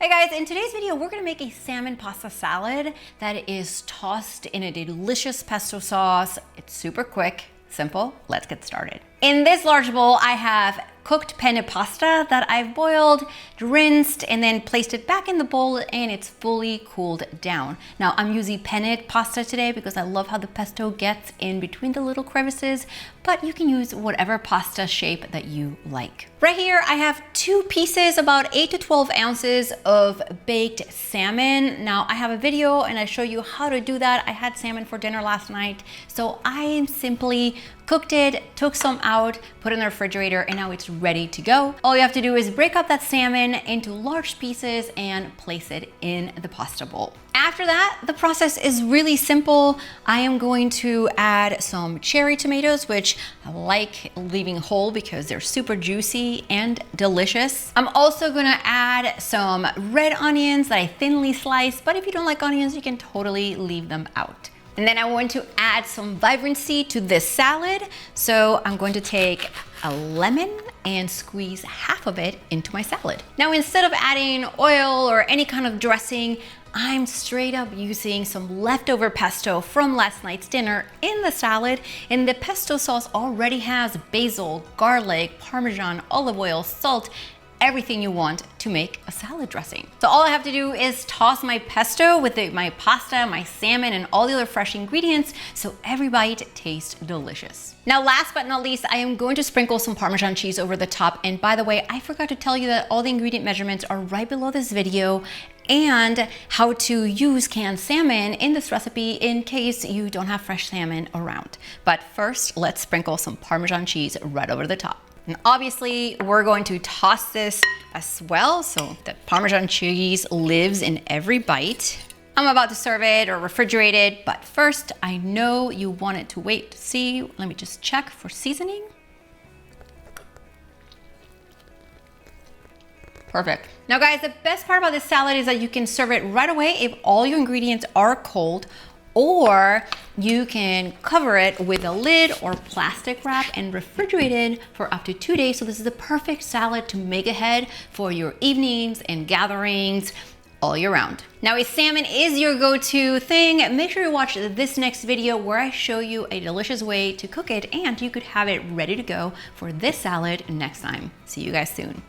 Hey guys, in today's video, we're gonna make a salmon pasta salad that is tossed in a delicious pesto sauce. It's super quick, simple. Let's get started. In this large bowl, I have cooked penne pasta that I've boiled, rinsed, and then placed it back in the bowl, and it's fully cooled down. Now, I'm using penne pasta today because I love how the pesto gets in between the little crevices, but you can use whatever pasta shape that you like. Right here, I have 2 pieces, about 8 to 12 ounces of baked salmon. Now, I have a video and I show you how to do that. I had salmon for dinner last night, so I simply cooked it, took some out, put it in the refrigerator, and now it's ready to go. All you have to do is break up that salmon into large pieces and place it in the pasta bowl. After that, the process is really simple. I am going to add some cherry tomatoes, which I like leaving whole because they're super juicy and delicious. I'm also gonna add some red onions that I thinly sliced, but if you don't like onions, you can totally leave them out. And then I want to add some vibrancy to this salad. So I'm going to take a lemon and squeeze half of it into my salad. Now, instead of adding oil or any kind of dressing, I'm straight up using some leftover pesto from last night's dinner in the salad. And the pesto sauce already has basil, garlic, Parmesan, olive oil, salt, everything you want to make a salad dressing. So all I have to do is toss my pesto with my pasta, my salmon, and all the other fresh ingredients so every bite tastes delicious. Now, last but not least, I am going to sprinkle some Parmesan cheese over the top. And by the way, I forgot to tell you that all the ingredient measurements are right below this video and how to use canned salmon in this recipe in case you don't have fresh salmon around. But first, let's sprinkle some Parmesan cheese right over the top. And obviously, we're going to toss this as well so the Parmesan cheese lives in every bite. I'm about to serve it or refrigerate it, but first, I know you wanted to wait to see. Let me just check for seasoning. Perfect. Now guys, the best part about this salad is that you can serve it right away if all your ingredients are cold, or you can cover it with a lid or plastic wrap and refrigerate it for up to 2 days. So this is the perfect salad to make ahead for your evenings and gatherings all year round. Now, if salmon is your go-to thing, make sure you watch this next video where I show you a delicious way to cook it, and you could have it ready to go for this salad next time. See you guys soon.